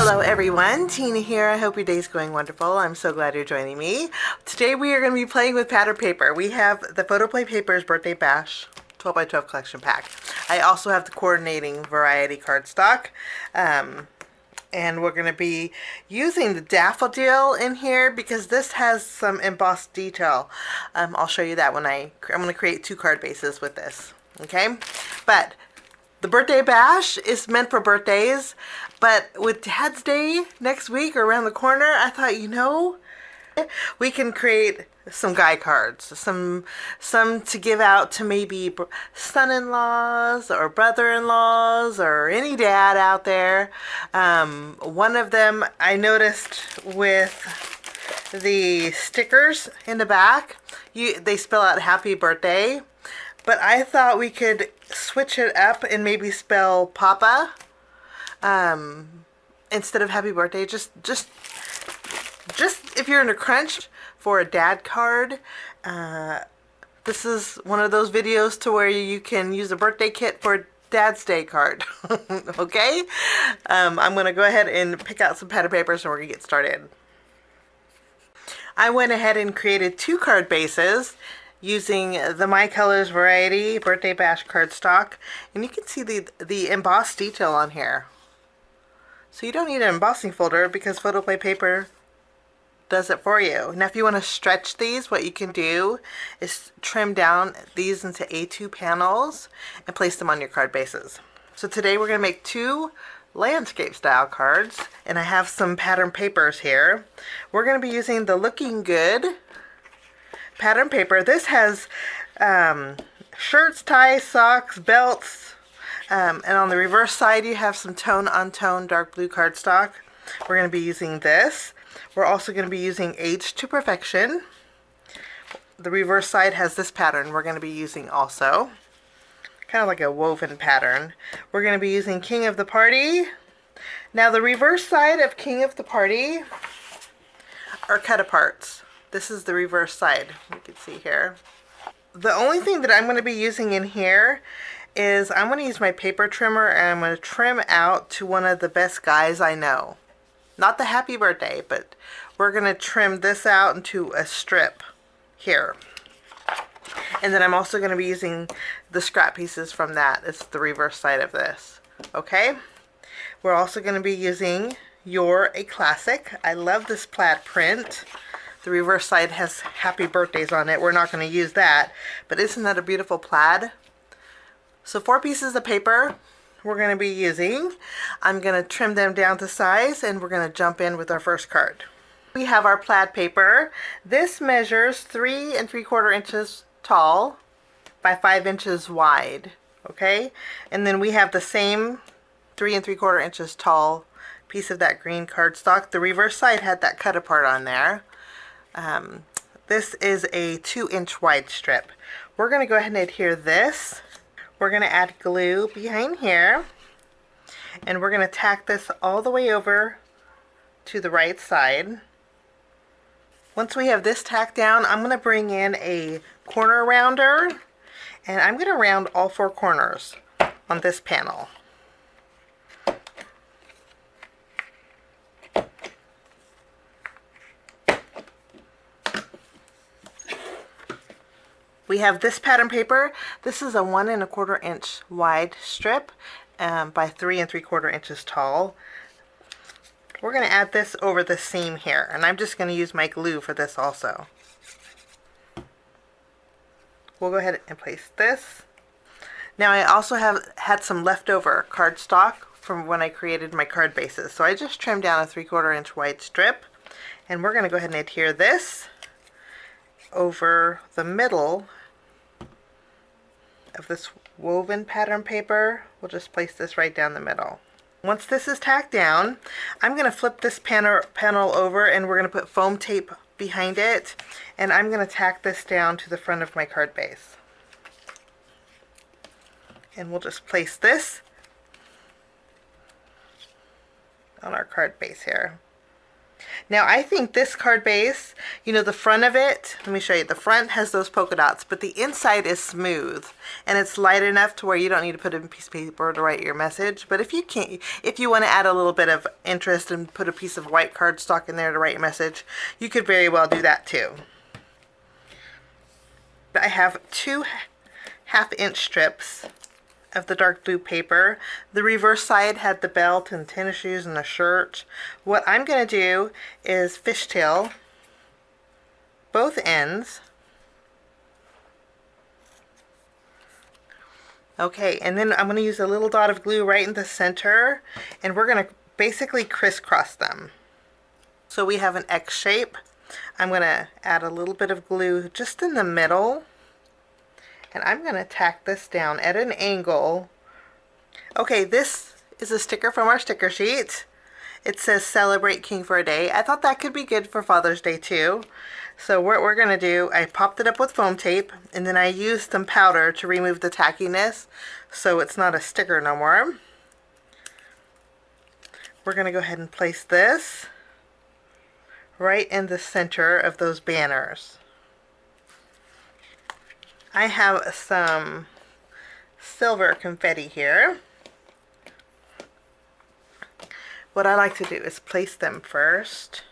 Hello everyone, Tina here. I hope your day's going wonderful. I'm so glad you're joining me. Today we are going to be playing with pattern paper. We have the Photoplay Papers Birthday Bash 12 by 12 collection pack. I also have the coordinating variety cardstock. And we're going to be using the daffodil in here because this has some embossed detail. I'll show you that when I'm going to create 2 card bases with this. Okay, but the birthday bash is meant for birthdays, but with Dad's Day next week or around the corner, I thought, you know, we can create some guy cards, some to give out to maybe son-in-laws or brother-in-laws or any dad out there. One of them I noticed with the stickers in the back, they spell out happy birthday, but I thought we could switch it up and maybe spell Papa instead of happy birthday. Just if you're in a crunch for a dad card, this is one of those videos to where you can use a birthday kit for a Dad's Day card. Okay, I'm going to go ahead and pick out some pattern papers and we're going to get started. I went ahead and created 2 card bases using the My Colors variety Birthday Bash cardstock, and you can see the embossed detail on here. So you don't need an embossing folder because Photoplay paper does it for you. Now if you want to stretch these, what you can do is trim down these into A2 panels and place them on your card bases. So today we're going to make 2 landscape style cards, and I have some pattern papers here. We're going to be using the Looking Good pattern paper. This has shirts, ties, socks, belts, and on the reverse side you have some tone on tone dark blue cardstock. We're going to be using this. We're also going to be using Age to Perfection. The reverse side has this pattern we're going to be using also. Kind of like a woven pattern. We're going to be using King of the Party. Now the reverse side of King of the Party are cut aparts. This is the reverse side, you can see here. The only thing that I'm going to be using in here is I'm going to use my paper trimmer and I'm going to trim out to one of the best guys I know. Not the happy birthday, but we're going to trim this out into a strip here. And then I'm also going to be using the scrap pieces from that. It's the reverse side of this. Okay? We're also going to be using You're a Classic. I love this plaid print. The reverse side has happy birthdays on it. We're not going to use that, but isn't that a beautiful plaid? So 4 pieces of paper we're going to be using. I'm going to trim them down to size and we're going to jump in with our first card. We have our plaid paper. This measures 3 3/4 inches tall by 5 inches wide. Okay, and then we have the same 3 3/4 inches tall piece of that green cardstock. The reverse side had that cut apart on there. This is a 2-inch wide strip. We're going to go ahead and adhere this. We're going to add glue behind here, and we're going to tack this all the way over to the right side. Once we have this tacked down, I'm going to bring in a corner rounder, and I'm going to round all 4 corners on this panel. We have this pattern paper. This is a 1 1/4 inch wide strip by 3 3/4 inches tall. We're going to add this over the seam here, and I'm just going to use my glue for this also. We'll go ahead and place this. Now I also had some leftover cardstock from when I created my card bases, so I just trimmed down a 3/4 inch wide strip, and we're going to go ahead and adhere this over the middle of this woven pattern paper. We'll just place this right down the middle. Once this is tacked down, I'm going to flip this panel over and we're going to put foam tape behind it, and I'm going to tack this down to the front of my card base. And we'll just place this on our card base here. Now I think this card base, you know, the front of it, let me show you, the front has those polka dots, but the inside is smooth and it's light enough to where you don't need to put in a piece of paper to write your message. But if you can't, if you want to add a little bit of interest and put a piece of white cardstock in there to write your message, you could very well do that too. I have 2 1/2-inch strips of the dark blue paper. The reverse side had the belt and tennis shoes and a shirt. What I'm going to do is fishtail both ends. Okay, and then I'm going to use a little dot of glue right in the center, and we're going to basically crisscross them. So we have an X shape. I'm going to add a little bit of glue just in the middle. And I'm going to tack this down at an angle. Okay, this is a sticker from our sticker sheet. It says celebrate King for a day. I thought that could be good for Father's Day too. So what we're going to do, I popped it up with foam tape, and then I used some powder to remove the tackiness so it's not a sticker no more. We're going to go ahead and place this right in the center of those banners. I have some silver confetti here. What I like to do is place them first,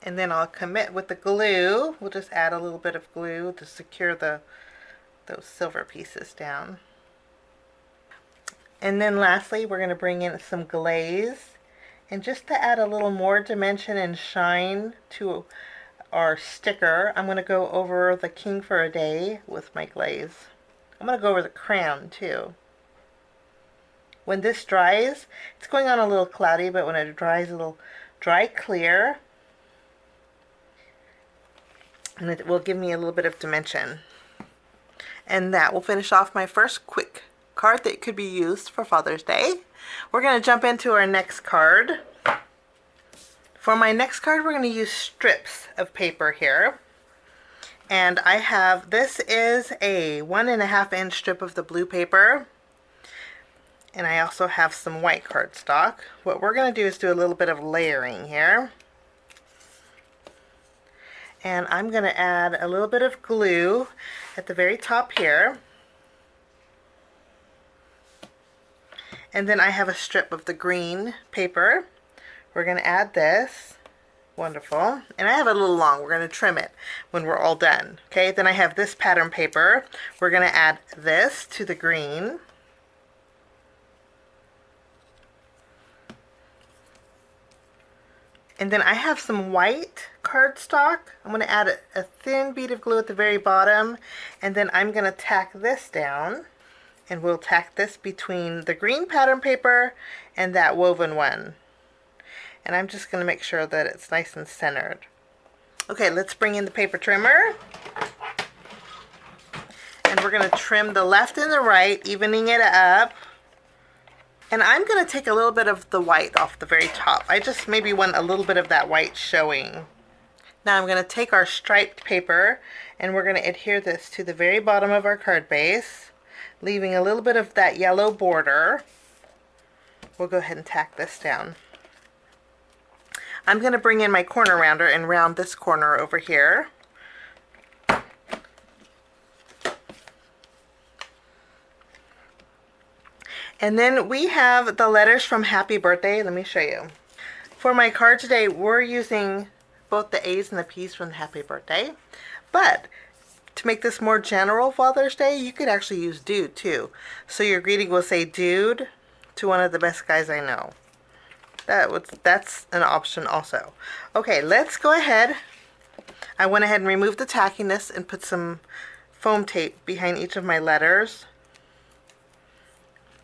and then I'll commit with the glue. We'll just add a little bit of glue to secure those silver pieces down. And then lastly, we're going to bring in some glaze, and just to add a little more dimension and shine to our sticker, I'm going to go over the King for a Day with my glaze. I'm going to go over the crown too. When this dries, it's going on a little cloudy, but when it dries, it'll dry clear, and it will give me a little bit of dimension. And that will finish off my first quick card that could be used for Father's Day. We're going to jump into our next card. For my next card, we're going to use strips of paper here. And I have, this is a 1.5-inch strip of the blue paper. And I also have some white cardstock. What we're going to do is do a little bit of layering here. And I'm going to add a little bit of glue at the very top here. And then I have a strip of the green paper. We're going to add this. Wonderful. And I have it a little long. We're going to trim it when we're all done. Okay, then I have this pattern paper. We're going to add this to the green. And then I have some white cardstock. I'm going to add a thin bead of glue at the very bottom. And then I'm going to tack this down. And we'll tack this between the green pattern paper and that woven one. And I'm just going to make sure that it's nice and centered. Okay, let's bring in the paper trimmer. And we're going to trim the left and the right, evening it up. And I'm going to take a little bit of the white off the very top. I just maybe want a little bit of that white showing. Now I'm going to take our striped paper, and we're going to adhere this to the very bottom of our card base, leaving a little bit of that yellow border. We'll go ahead and tack this down. I'm going to bring in my corner rounder and round this corner over here. And then we have the letters from Happy Birthday. Let me show you. For my card today, we're using both the A's and the P's from Happy Birthday. But to make this more general Father's Day, you could actually use dude too. So your greeting will say, dude, to one of the best guys I know. That's an option also. Okay, let's go ahead. I went ahead and removed the tackiness and put some foam tape behind each of my letters.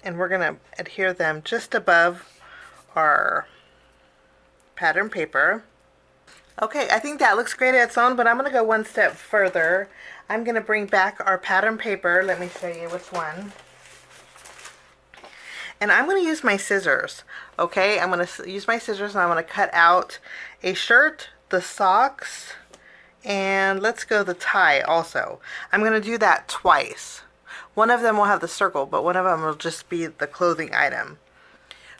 And we're going to adhere them just above our pattern paper. Okay, I think that looks great at its own, but I'm going to go one step further. I'm going to bring back our pattern paper. Let me show you which one. And I'm going to use my scissors. Okay, I'm going to use my scissors and I'm going to cut out a shirt, the socks, and let's go the tie also. I'm going to do that twice. One of them will have the circle, but one of them will just be the clothing item.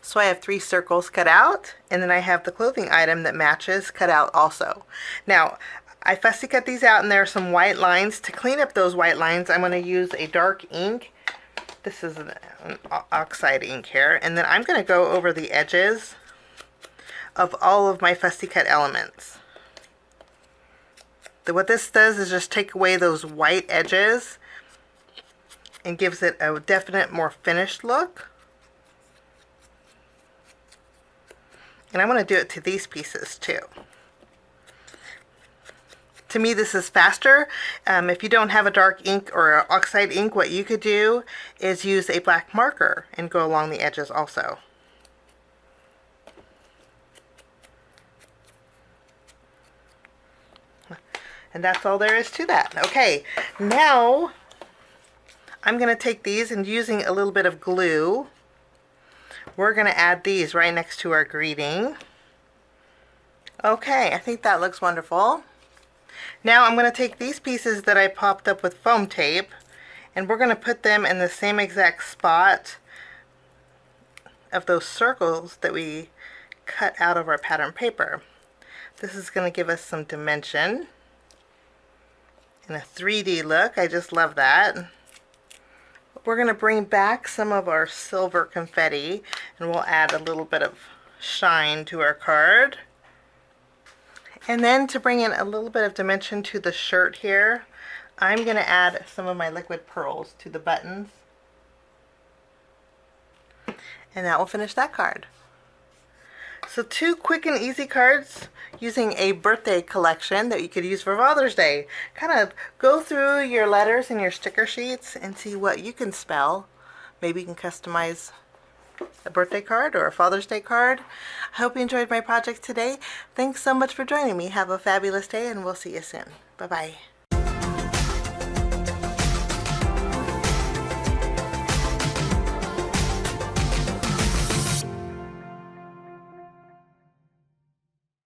So I have 3 circles cut out, and then I have the clothing item that matches cut out also. Now, I fussy cut these out, and there are some white lines. To clean up those white lines, I'm going to use a dark ink. This is an oxide ink here, and then I'm going to go over the edges of all of my fussy cut elements. What this does is just take away those white edges and gives it a definite, more finished look. And I want to do it to these pieces too. To me, this is faster. If you don't have a dark ink or an oxide ink, what you could do is use a black marker and go along the edges also. And that's all there is to that. Okay, now I'm going to take these, and using a little bit of glue, we're going to add these right next to our greeting. Okay, I think that looks wonderful. Now I'm going to take these pieces that I popped up with foam tape, and we're going to put them in the same exact spot of those circles that we cut out of our pattern paper. This is going to give us some dimension and a 3D look. I just love that. We're going to bring back some of our silver confetti, and we'll add a little bit of shine to our card. And then to bring in a little bit of dimension to the shirt here, I'm going to add some of my liquid pearls to the buttons. And that will finish that card. So 2 quick and easy cards using a birthday collection that you could use for Father's Day. Kind of go through your letters and your sticker sheets and see what you can spell. Maybe you can customize a birthday card or a Father's Day card. I hope you enjoyed my project today. Thanks so much for joining me. Have a fabulous day, and we'll see you soon. Bye-bye.